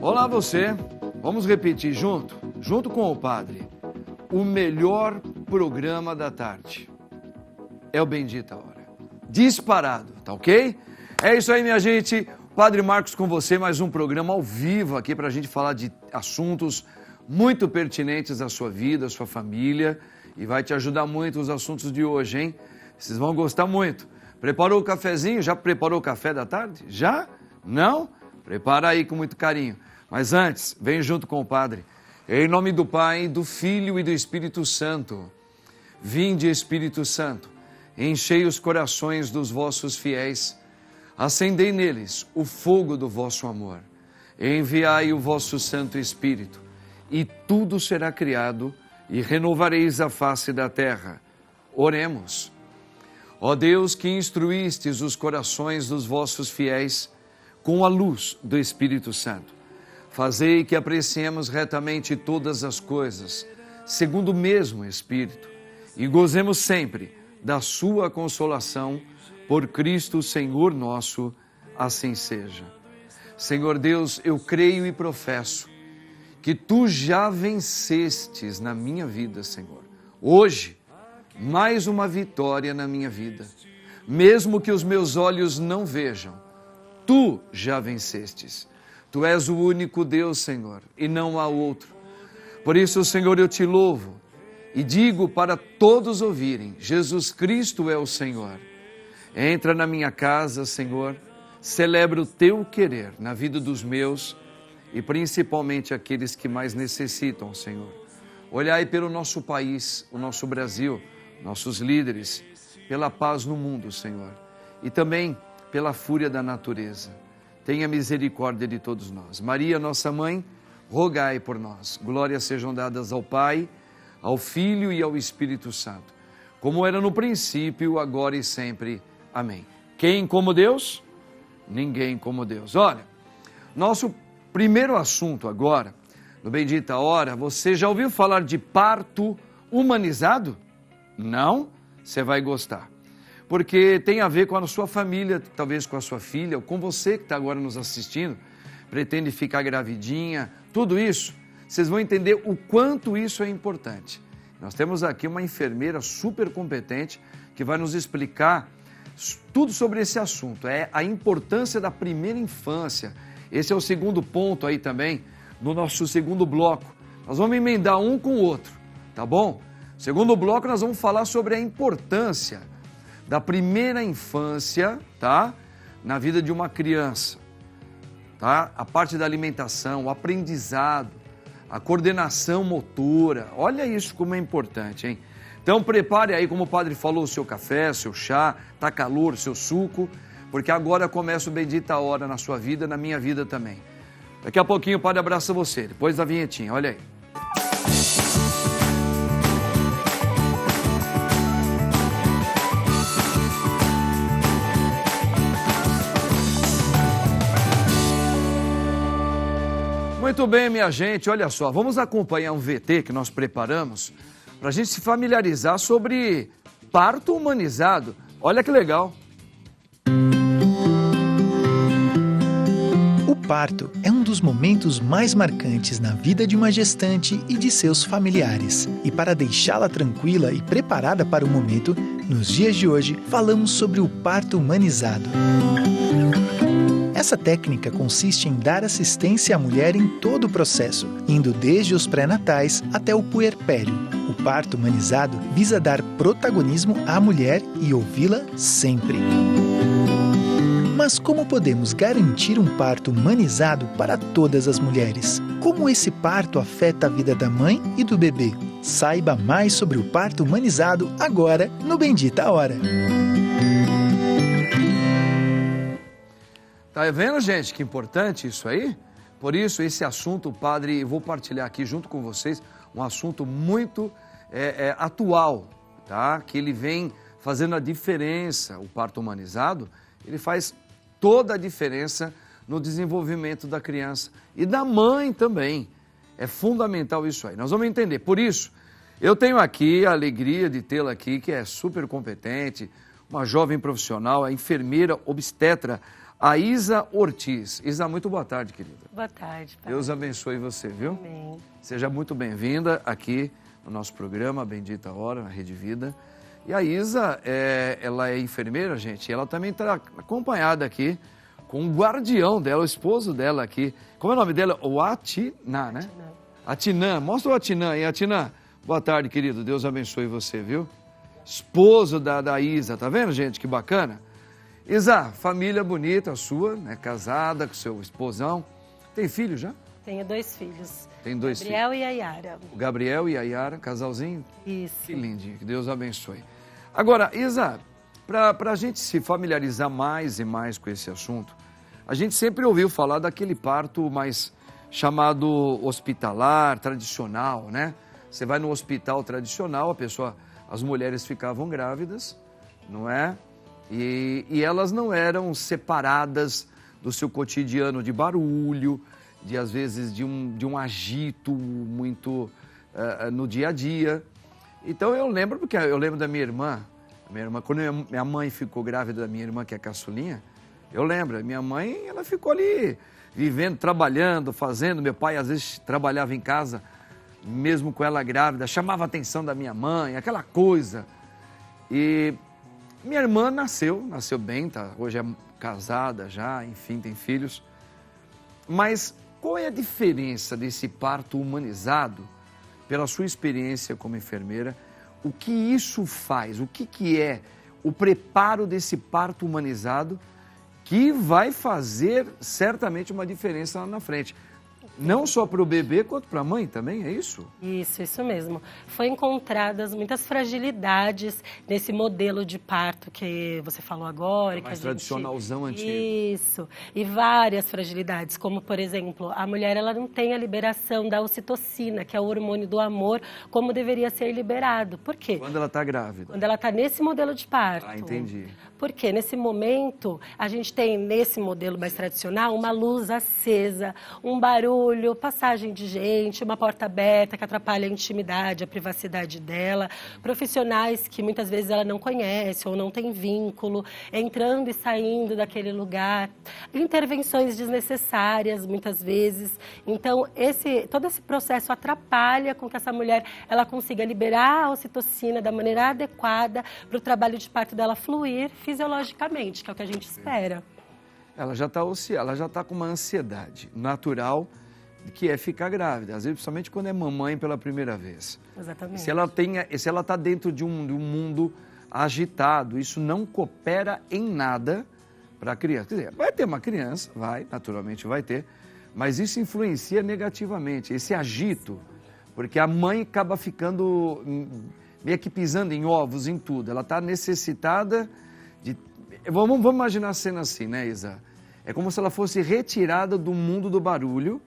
Olá você, vamos repetir junto com o Padre, o melhor programa da tarde é o Bendita Hora, disparado, tá ok? É isso aí minha gente, Padre Marcos com você, mais um programa ao vivo aqui pra gente falar de assuntos muito pertinentes à sua vida, à sua família e vai te ajudar muito os assuntos de hoje, hein? Vocês vão gostar muito. Preparou o cafezinho? Já preparou o café da tarde? Já? Não? Prepara aí com muito carinho. Mas antes, vem junto com o Padre. Em nome do Pai, do Filho e do Espírito Santo. Vinde, Espírito Santo, enchei os corações dos vossos fiéis, acendei neles o fogo do vosso amor. Enviai o vosso Santo Espírito, e tudo será criado, e renovareis a face da terra. Oremos. Ó Deus, que instruístes os corações dos vossos fiéis com a luz do Espírito Santo, fazei que apreciemos retamente todas as coisas, segundo o mesmo Espírito, e gozemos sempre da sua consolação, por Cristo Senhor nosso, assim seja. Senhor Deus, eu creio e professo que Tu já vencestes na minha vida, Senhor. Hoje, mais uma vitória na minha vida. Mesmo que os meus olhos não vejam, Tu já vencestes. Tu és o único Deus, Senhor, e não há outro. Por isso, Senhor, eu te louvo e digo para todos ouvirem, Jesus Cristo é o Senhor. Entra na minha casa, Senhor, celebra o Teu querer na vida dos meus e principalmente aqueles que mais necessitam, Senhor. Olhai pelo nosso país, o nosso Brasil, nossos líderes, pela paz no mundo, Senhor, e também pela fúria da natureza. Tenha misericórdia de todos nós. Maria, nossa mãe, rogai por nós. Glórias sejam dadas ao Pai, ao Filho e ao Espírito Santo, como era no princípio, agora e sempre. Amém. Quem como Deus? Ninguém como Deus. Olha, nosso primeiro assunto agora, no Bendita Hora, você já ouviu falar de parto humanizado? Não? Você vai gostar. Porque tem a ver com a sua família, talvez com a sua filha, ou com você que está agora nos assistindo, pretende ficar gravidinha, tudo isso, vocês vão entender o quanto isso é importante. Nós temos aqui uma enfermeira super competente que vai nos explicar tudo sobre esse assunto, é a importância da primeira infância. Esse é o segundo ponto aí também, no nosso segundo bloco. Nós vamos emendar um com o outro, tá bom? Segundo bloco nós vamos falar sobre a importância da primeira infância, tá? Na vida de uma criança, tá? A parte da alimentação, o aprendizado, a coordenação motora, olha isso como é importante, hein? Então prepare aí, como o padre falou, o seu café, seu chá, tá calor, seu suco, porque agora começa o Bendita Hora na sua vida, na minha vida também. Daqui a pouquinho o padre abraça você, depois da vinhetinha, olha aí. Muito bem, minha gente, olha só, vamos acompanhar um VT que nós preparamos para a gente se familiarizar sobre parto humanizado. Olha que legal. O parto é um dos momentos mais marcantes na vida de uma gestante e de seus familiares. E para deixá-la tranquila e preparada para o momento, nos dias de hoje falamos sobre o parto humanizado. Essa técnica consiste em dar assistência à mulher em todo o processo, indo desde os pré-natais até o puerpério. O parto humanizado visa dar protagonismo à mulher e ouvi-la sempre. Mas como podemos garantir um parto humanizado para todas as mulheres? Como esse parto afeta a vida da mãe e do bebê? Saiba mais sobre o parto humanizado agora no Bendita Hora. Tá vendo, gente, que importante isso aí? Por isso, esse assunto, padre, eu vou partilhar aqui junto com vocês, um assunto muito atual, tá? Que ele vem fazendo a diferença, o parto humanizado, ele faz toda a diferença no desenvolvimento da criança e da mãe também. É fundamental isso aí, nós vamos entender. Por isso, eu tenho aqui a alegria de tê-la aqui, que é super competente, uma jovem profissional, a enfermeira obstetra, a Isa Ortiz. Isa, muito boa tarde, querida. Boa tarde, pai. Deus abençoe você, viu? Amém. Seja muito bem-vinda aqui no nosso programa, Bendita Hora, na Rede Vida. E a Isa, ela é enfermeira, gente, e ela também está acompanhada aqui com o guardião dela, o esposo dela aqui. Como é o nome dela? O Atinã, né? Atinã. Mostra o Atinã aí, Atinã. Boa tarde, querido. Deus abençoe você, viu? Esposo da Isa, tá vendo, gente? Que bacana. Isa, família bonita a sua, né? Casada com seu esposão. Tem filho já? Tenho 2 filhos. Tem 2 filhos. Gabriel e a Yara. O Gabriel e a Yara, casalzinho? Isso. Que lindinho, que Deus abençoe. Agora, Isa, para a gente se familiarizar mais e mais com esse assunto, a gente sempre ouviu falar daquele parto mais chamado hospitalar, tradicional, né? Você vai no hospital tradicional, as mulheres ficavam grávidas, não é? E elas não eram separadas do seu cotidiano de barulho, às vezes de um agito muito no dia a dia. Então eu lembro da minha irmã, quando minha mãe ficou grávida da minha irmã, que é a caçulinha, eu lembro, minha mãe, ela ficou ali vivendo, trabalhando, fazendo, meu pai às vezes trabalhava em casa, mesmo com ela grávida, chamava a atenção da minha mãe, aquela coisa. E minha irmã nasceu bem, tá? Hoje é casada já, enfim, tem filhos. Mas qual é a diferença desse parto humanizado, pela sua experiência como enfermeira? O que isso faz? O que é o preparo desse parto humanizado que vai fazer certamente uma diferença lá na frente? Não só para o bebê, quanto para a mãe também, é isso? Isso mesmo. Foi encontradas muitas fragilidades nesse modelo de parto que você falou agora. Mais tradicionalzão antigo. Isso. E várias fragilidades, como, por exemplo, a mulher ela não tem a liberação da ocitocina, que é o hormônio do amor, como deveria ser liberado. Por quê? Quando ela está grávida. Quando ela está nesse modelo de parto. Ah, entendi. Porque nesse momento, a gente tem, nesse modelo mais tradicional, uma luz acesa, um barulho, passagem de gente, uma porta aberta que atrapalha a intimidade, a privacidade dela, profissionais que muitas vezes ela não conhece ou não tem vínculo, entrando e saindo daquele lugar, intervenções desnecessárias muitas vezes. Então, todo esse processo atrapalha com que essa mulher ela consiga liberar a ocitocina da maneira adequada para o trabalho de parto dela fluir fisiologicamente, que é o que a gente espera. Ela já está com uma ansiedade natural, que é ficar grávida, às vezes principalmente quando é mamãe pela primeira vez. Exatamente. Se ela está dentro de um mundo agitado, isso não coopera em nada para a criança. Quer dizer, vai ter uma criança, naturalmente vai ter, mas isso influencia negativamente, esse agito, porque a mãe acaba ficando meio que pisando em ovos, em tudo. Ela está necessitada de... Vamos imaginar a cena assim, né, Isa? É como se ela fosse retirada do mundo do barulho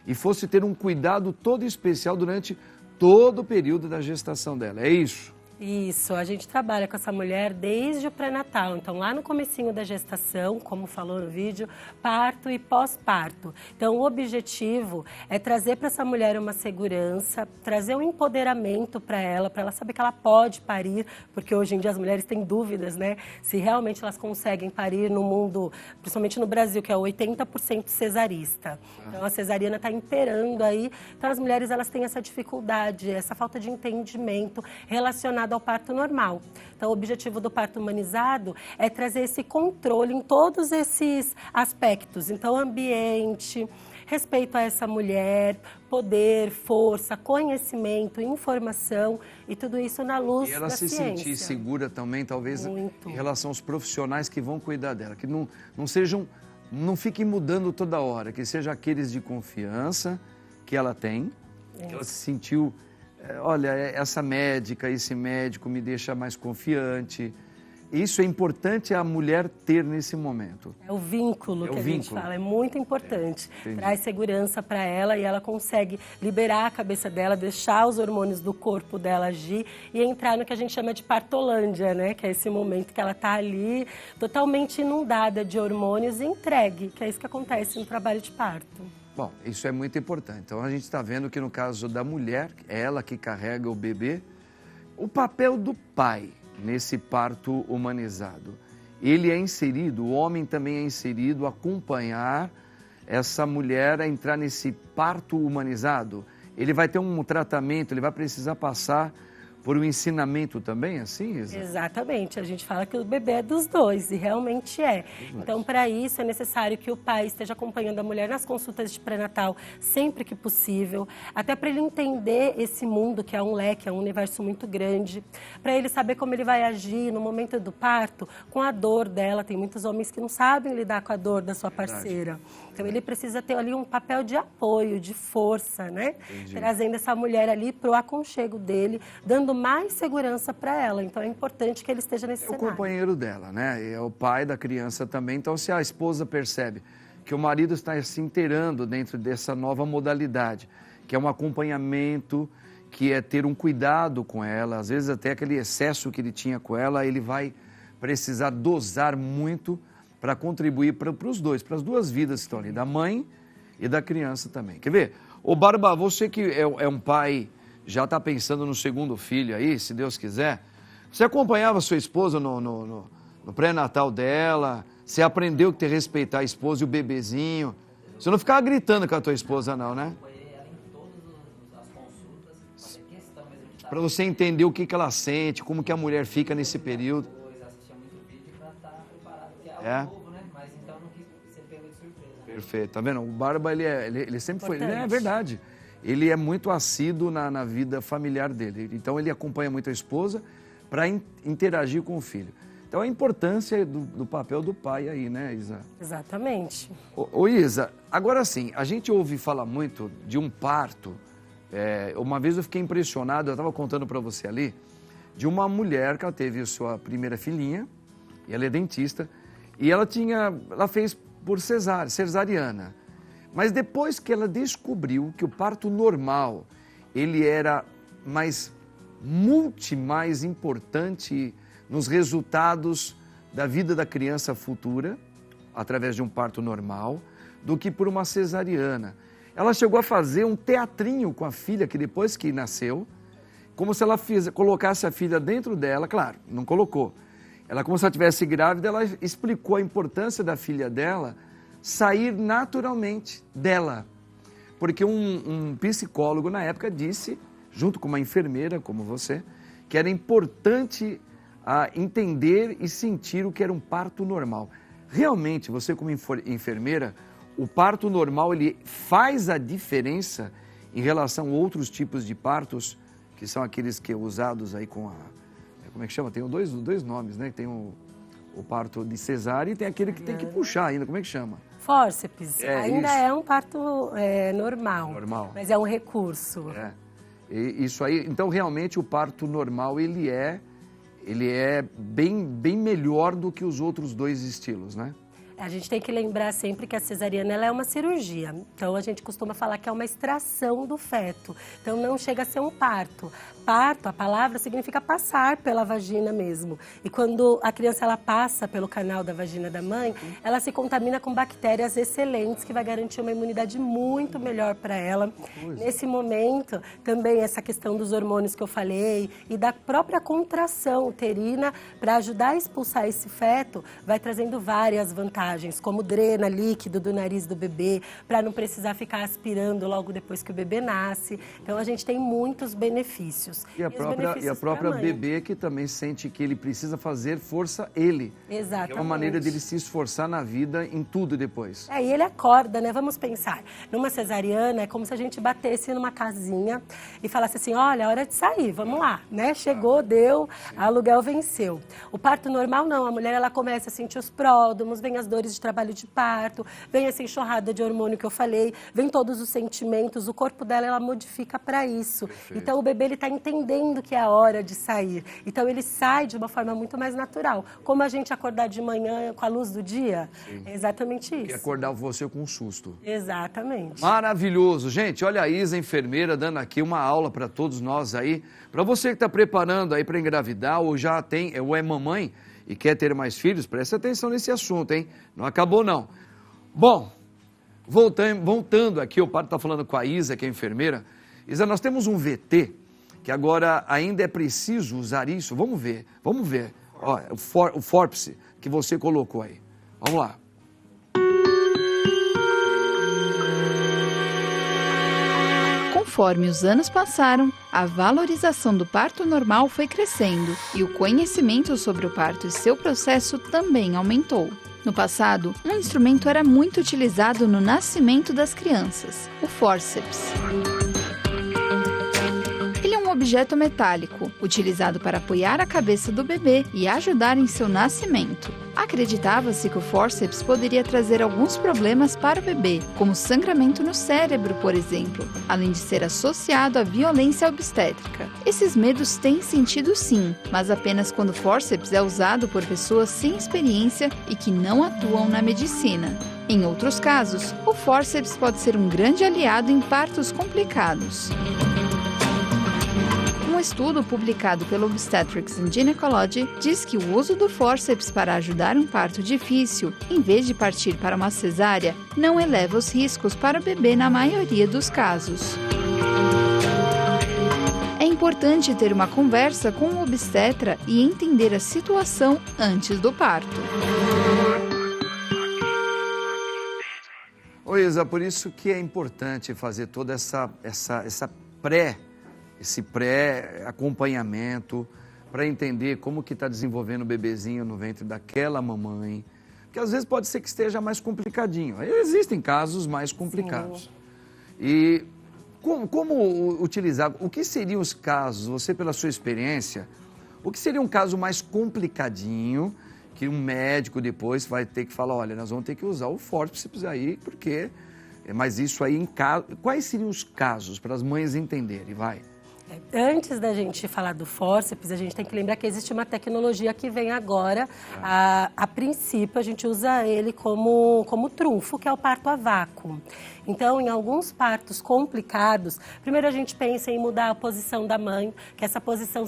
e fosse ter um cuidado todo especial durante todo o período da gestação dela. É isso? Isso, a gente trabalha com essa mulher desde o pré-natal, então lá no comecinho da gestação, como falou no vídeo, parto e pós-parto. Então o objetivo é trazer para essa mulher uma segurança, trazer um empoderamento para ela saber que ela pode parir, porque hoje em dia as mulheres têm dúvidas, né? Se realmente elas conseguem parir no mundo, principalmente no Brasil, que é 80% cesarista. Então a cesariana está imperando aí, então as mulheres elas têm essa dificuldade, essa falta de entendimento relacionado ao parto normal. Então, o objetivo do parto humanizado é trazer esse controle em todos esses aspectos. Então, ambiente, respeito a essa mulher, poder, força, conhecimento, informação e tudo isso na luz da ciência. E ela se sentir segura também, talvez, muito, em relação aos profissionais que vão cuidar dela, que não fiquem mudando toda hora, que sejam aqueles de confiança que ela tem, que ela se sentiu... Olha, essa médica, esse médico me deixa mais confiante. Isso é importante a mulher ter nesse momento. É o vínculo que a gente fala, é muito importante. Traz segurança para ela e ela consegue liberar a cabeça dela, deixar os hormônios do corpo dela agir e entrar no que a gente chama de partolândia, né? Que é esse momento que ela está ali totalmente inundada de hormônios e entregue, que é isso que acontece no trabalho de parto. Bom, isso é muito importante. Então, a gente está vendo que no caso da mulher, é ela que carrega o bebê, o papel do pai nesse parto humanizado. ele é inserido, o homem também é inserido, acompanhar essa mulher a entrar nesse parto humanizado. Ele vai ter um tratamento, ele vai precisar passar por um ensinamento também, assim, Isa? Exatamente. A gente fala que o bebê é dos dois, e realmente é. Então, para isso, é necessário que o pai esteja acompanhando a mulher nas consultas de pré-natal sempre que possível, até para ele entender esse mundo, que é um leque, é um universo muito grande, para ele saber como ele vai agir no momento do parto, com a dor dela. Tem muitos homens que não sabem lidar com a dor da sua parceira. Então, ele precisa ter ali um papel de apoio, de força, né? Entendi. Trazendo essa mulher ali para o aconchego dele, dando mais segurança para ela. Então, é importante que ele esteja nesse cenário. É o companheiro dela, né? É o pai da criança também. Então, se a esposa percebe que o marido está se inteirando dentro dessa nova modalidade, que é um acompanhamento, que é ter um cuidado com ela, às vezes até aquele excesso que ele tinha com ela, ele vai precisar dosar muito para contribuir para os dois, para as duas vidas que estão ali, da mãe e da criança também. Quer ver? Ô Barba, você que é um pai, já está pensando no segundo filho aí, se Deus quiser, você acompanhava sua esposa no pré-natal dela, você aprendeu que tem que respeitar a esposa e o bebezinho, você não ficava gritando com a tua esposa não, né? Para você entender o que ela sente, como que a mulher fica nesse período. É. Novo, né? Mas então não quis ser pego de surpresa. Perfeito, tá vendo? O Barba, ele sempre foi, é verdade, ele é muito assíduo na vida familiar dele, então ele acompanha muito a esposa para interagir com o filho. Então a importância do papel do pai aí, né, Isa? Exatamente. Ô Isa, agora sim, a gente ouve falar muito de um parto, uma vez eu fiquei impressionado, eu estava contando para você ali, de uma mulher que ela teve a sua primeira filhinha, e ela é dentista, e ela fez por cesariana. Mas depois que ela descobriu que o parto normal, ele era mais importante nos resultados da vida da criança futura, através de um parto normal, do que por uma cesariana. Ela chegou a fazer um teatrinho com a filha, que depois que nasceu, como se ela colocasse a filha dentro dela, claro, não colocou. Ela, como se ela estivesse grávida, ela explicou a importância da filha dela sair naturalmente dela. Porque um psicólogo, na época, disse, junto com uma enfermeira como você, que era importante entender e sentir o que era um parto normal. Realmente, você como enfermeira, o parto normal, ele faz a diferença em relação a outros tipos de partos, que são aqueles que usados aí com como é que chama? Tem dois nomes, né? Tem o parto de cesárea e tem aquele que tem que puxar ainda. Como é que chama? Fórceps. Ainda isso. é um parto normal. Normal. Mas é um recurso. Isso aí. Então, realmente, o parto normal, ele é bem melhor do que os outros dois estilos, né? A gente tem que lembrar sempre que a cesariana ela é uma cirurgia. Então, a gente costuma falar que é uma extração do feto. Então, não chega a ser um parto. Parto, a palavra significa passar pela vagina mesmo. E quando a criança ela passa pelo canal da vagina da mãe, ela se contamina com bactérias excelentes, que vai garantir uma imunidade muito melhor para ela. Nesse momento, também essa questão dos hormônios que eu falei e da própria contração uterina para ajudar a expulsar esse feto, vai trazendo várias vantagens, como drena líquido do nariz do bebê, para não precisar ficar aspirando logo depois que o bebê nasce. Então, a gente tem muitos benefícios. E a própria bebê que também sente que ele precisa fazer força ele. Exatamente. É uma maneira dele se esforçar na vida em tudo depois. E ele acorda, né? Vamos pensar. Numa cesariana é como se a gente batesse numa casinha e falasse assim, olha, é hora de sair, vamos lá, né? Chegou, deu, aluguel venceu. O parto normal não, a mulher ela começa a sentir os pródromos, vem as dores de trabalho de parto, vem essa enxurrada de hormônio que eu falei, vem todos os sentimentos, o corpo dela ela modifica para isso. Perfeito. Então o bebê ele está entendendo que é a hora de sair. Então ele sai de uma forma muito mais natural. Como a gente acordar de manhã com a luz do dia, é exatamente isso. E acordar você com um susto. Exatamente. Maravilhoso. Gente, olha a Isa, enfermeira, dando aqui uma aula para todos nós aí. Para você que está preparando aí para engravidar ou já tem, ou é mamãe e quer ter mais filhos, preste atenção nesse assunto, hein? Não acabou, não. Bom, voltando aqui, o padre está falando com a Isa, que é enfermeira. Isa, nós temos um VT, que agora ainda é preciso usar isso. Vamos ver. Ó, o fórceps que você colocou aí. Vamos lá. Conforme os anos passaram, a valorização do parto normal foi crescendo e o conhecimento sobre o parto e seu processo também aumentou. No passado, um instrumento era muito utilizado no nascimento das crianças, o fórceps. Ele é um objeto metálico, utilizado para apoiar a cabeça do bebê e ajudar em seu nascimento. Acreditava-se que o fórceps poderia trazer alguns problemas para o bebê, como sangramento no cérebro, por exemplo, além de ser associado à violência obstétrica. Esses medos têm sentido sim, mas apenas quando o fórceps é usado por pessoas sem experiência e que não atuam na medicina. Em outros casos, o fórceps pode ser um grande aliado em partos complicados. Um estudo publicado pelo Obstetrics and Gynecology diz que o uso do fórceps para ajudar um parto difícil, em vez de partir para uma cesárea, não eleva os riscos para o bebê na maioria dos casos. É importante ter uma conversa com o obstetra e entender a situação antes do parto. Oi, Isa, por isso que é importante fazer toda esse pré-acompanhamento para entender como que está desenvolvendo o bebezinho no ventre daquela mamãe, porque às vezes pode ser que esteja mais complicadinho. Existem casos mais complicados. Sim. E como utilizar, o que seriam os casos, você pela sua experiência, o que seria um caso mais complicadinho que um médico depois vai ter que falar, olha, nós vamos ter que usar o fórceps aí, porque... Mas isso aí, quais seriam os casos para as mães entenderem, vai? Antes da gente falar do fórceps, a gente tem que lembrar que existe uma tecnologia que vem agora. A princípio, a gente usa ele como trunfo, que é o parto a vácuo. Então, em alguns partos complicados, primeiro a gente pensa em mudar a posição da mãe, que é essa posição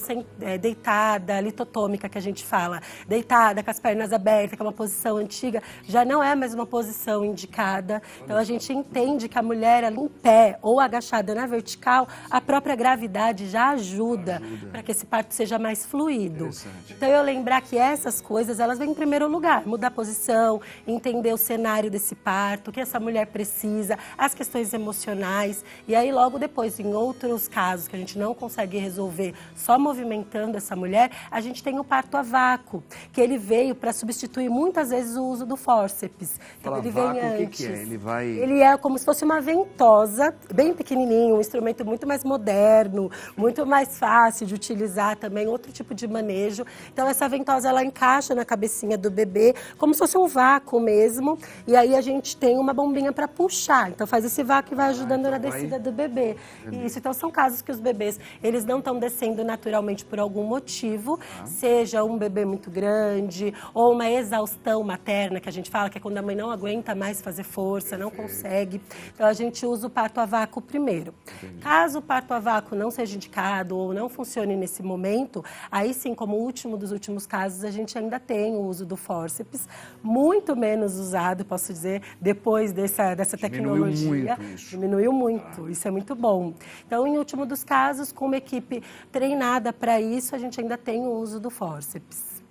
deitada, litotômica que a gente fala, deitada, com as pernas abertas, que é uma posição antiga, já não é mais uma posição indicada. Então, a gente entende que a mulher, ela em pé ou agachada na vertical, a própria gravidade já ajuda para que esse parto seja mais fluido. Então, eu lembrar que essas coisas, elas vêm em primeiro lugar, mudar a posição, entender o cenário desse parto, o que essa mulher precisa, as questões emocionais, e aí logo depois, em outros casos que a gente não consegue resolver só movimentando essa mulher, a gente tem o parto a vácuo, que ele veio para substituir muitas vezes o uso do fórceps. Então, ele vem antes. O que é? Ele é como se fosse uma ventosa, bem pequenininho, um instrumento muito mais moderno, muito mais fácil de utilizar também, outro tipo de manejo. Então, essa ventosa, ela encaixa na cabecinha do bebê, como se fosse um vácuo mesmo, e aí a gente tem uma bombinha para puxar. Então, faz esse vácuo e vai ajudando na descida do bebê. Isso, então, são casos que os bebês, eles não estão descendo naturalmente por algum motivo, seja um bebê muito grande, ou uma exaustão materna, que a gente fala, que é quando a mãe não aguenta mais fazer força, não consegue. Então, a gente usa o parto a vácuo primeiro. Caso o parto a vácuo não seja indicado ou não funcione nesse momento, aí sim, como último dos últimos casos, a gente ainda tem o uso do fórceps, muito menos usado, posso dizer, depois dessa tecnologia. Diminuiu muito, isso é muito bom. Então, em último dos casos, com uma equipe treinada para isso, a gente ainda tem o uso do fórceps.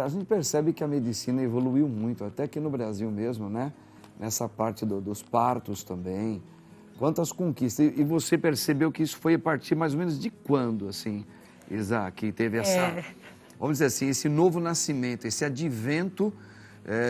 A gente percebe que a medicina evoluiu muito, até aqui no Brasil mesmo, né? Nessa parte dos partos também. Quantas conquistas. E você percebeu que isso foi a partir mais ou menos de quando, assim, Isa, que teve essa, vamos dizer assim, esse novo nascimento, esse advento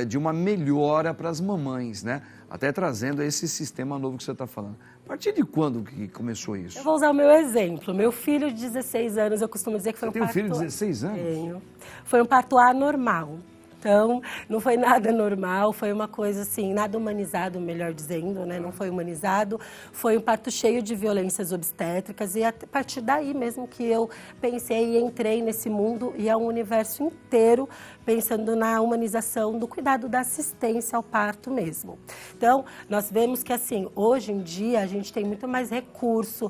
de uma melhora para as mamães, né? Até trazendo esse sistema novo que você está falando. A partir de quando que começou isso? Eu vou usar o meu exemplo. Meu filho de 16 anos, eu costumo dizer que foi um parto... Você tem um filho de 16 anos? Tenho. Foi um parto anormal. Então, não foi nada normal, foi uma coisa assim, nada humanizado, melhor dizendo, né? Não foi humanizado, foi um parto cheio de violências obstétricas e a partir daí mesmo que eu pensei e entrei nesse mundo e é um universo inteiro pensando na humanização do cuidado da assistência ao parto mesmo. Então, nós vemos que assim, hoje em dia a gente tem muito mais recurso,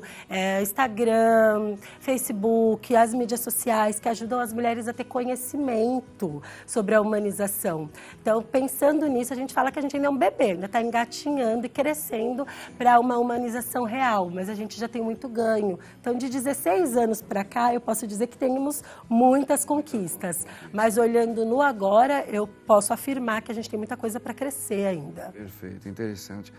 Instagram, Facebook, as mídias sociais que ajudam as mulheres a ter conhecimento sobre a humanidade humanização. Então, pensando nisso, a gente fala que a gente ainda é um bebê, ainda está engatinhando e crescendo para uma humanização real, mas a gente já tem muito ganho. Então, de 16 anos para cá, eu posso dizer que temos muitas conquistas, mas olhando no agora, eu posso afirmar que a gente tem muita coisa para crescer ainda. Perfeito, interessante.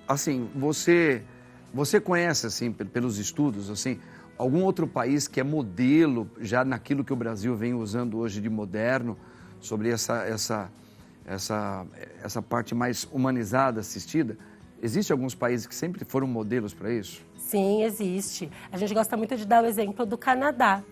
Assim, você conhece, assim, pelos estudos, assim, algum outro país que é modelo já naquilo que o Brasil vem usando hoje de moderno, sobre essa parte mais humanizada, assistida? Existem alguns países que sempre foram modelos para isso? Sim, existe. A gente gosta muito de dar o exemplo do Canadá.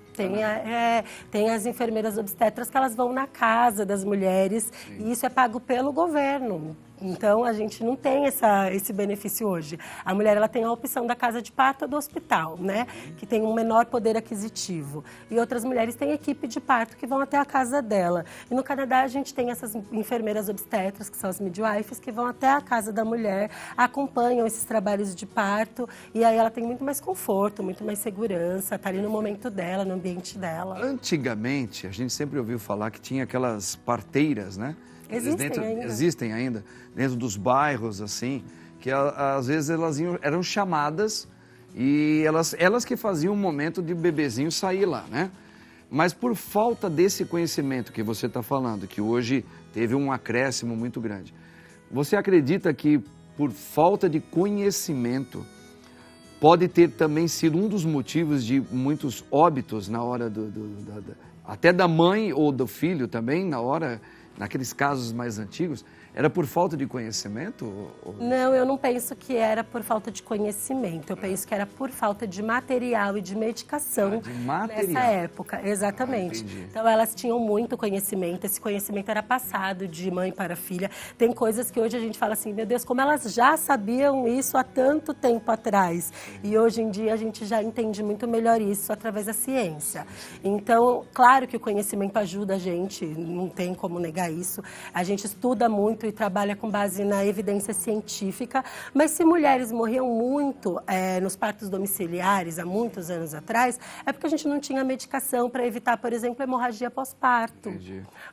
Tem as enfermeiras obstetras que elas vão na casa das mulheres. Sim. E isso é pago pelo governo. Então, a gente não tem esse benefício hoje. A mulher ela tem a opção da casa de parto ou do hospital, né? Que tem um menor poder aquisitivo. E outras mulheres têm equipe de parto que vão até a casa dela. E no Canadá, a gente tem essas enfermeiras obstetras, que são as midwives, que vão até a casa da mulher, acompanham esses trabalhos de parto. E aí ela tem muito mais conforto, muito mais segurança, está ali no momento dela, no ambiente dela. Antigamente, a gente sempre ouviu falar que tinha aquelas parteiras, né? Existem ainda, dentro dos bairros, assim, que às vezes eram chamadas e elas que faziam o momento de o bebezinho sair lá, né? Mas por falta desse conhecimento que você está falando, que hoje teve um acréscimo muito grande, você acredita que por falta de conhecimento pode ter também sido um dos motivos de muitos óbitos na hora até da mãe ou do filho também, naqueles casos mais antigos, era por falta de conhecimento? Não, eu não penso que era por falta de conhecimento. Eu penso que era por falta de material e de medicação nessa época. Exatamente. Então, elas tinham muito conhecimento. Esse conhecimento era passado de mãe para filha. Tem coisas que hoje a gente fala assim, meu Deus, como elas já sabiam isso há tanto tempo atrás. E hoje em dia a gente já entende muito melhor isso através da ciência. Então, claro que o conhecimento ajuda a gente, não tem como negar isso. A gente estuda muito e trabalha com base na evidência científica, mas se mulheres morriam muito nos partos domiciliares há muitos anos atrás, é porque a gente não tinha medicação para evitar, por exemplo, hemorragia pós-parto.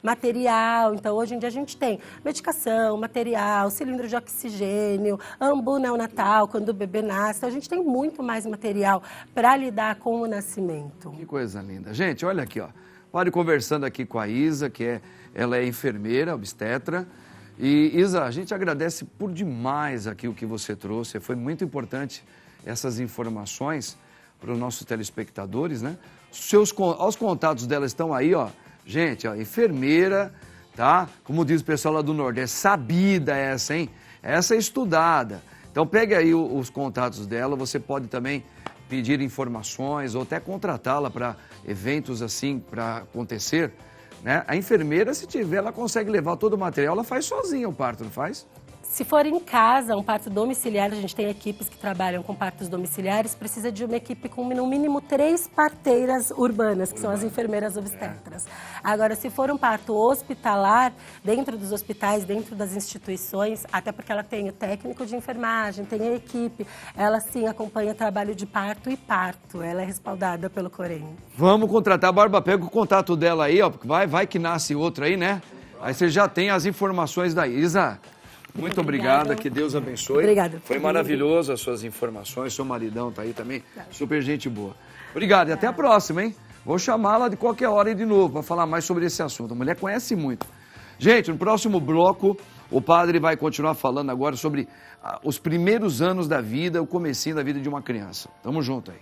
Material, então hoje em dia a gente tem medicação, material, cilindro de oxigênio, ambu neonatal, quando o bebê nasce, então a gente tem muito mais material para lidar com o nascimento. Que coisa linda. Gente, olha aqui, ó. Pare conversando aqui com a Isa, ela é enfermeira, obstetra. E, Isa, a gente agradece por demais aqui o que você trouxe. Foi muito importante essas informações para os nossos telespectadores, né? Os contatos dela estão aí, ó. Gente, ó, enfermeira, tá? Como diz o pessoal lá do Nordeste, sabida essa, hein? Essa é estudada. Então, pegue aí os contatos dela. Você pode também pedir informações ou até contratá-la para eventos assim, para acontecer. Né? A enfermeira, se tiver, ela consegue levar todo o material, ela faz sozinha o parto, não faz? Se for em casa, um parto domiciliar, a gente tem equipes que trabalham com partos domiciliares, precisa de uma equipe com no mínimo 3 parteiras urbanas, que são as enfermeiras obstetras. Agora, se for um parto hospitalar, dentro dos hospitais, dentro das instituições, até porque ela tem o técnico de enfermagem, tem a equipe, ela sim acompanha trabalho de parto e parto, ela é respaldada pelo Corém. Vamos contratar a Barba, pega o contato dela aí, ó, porque vai que nasce outro aí, né? Aí você já tem as informações da Isa. Muito obrigada, que Deus abençoe. Obrigada. Foi maravilhoso as suas informações, seu maridão tá aí também, super gente boa. Obrigado e até a próxima, hein? Vou chamá-la de qualquer hora aí de novo para falar mais sobre esse assunto. A mulher conhece muito. Gente, no próximo bloco, o padre vai continuar falando agora sobre os primeiros anos da vida, o comecinho da vida de uma criança. Tamo junto aí.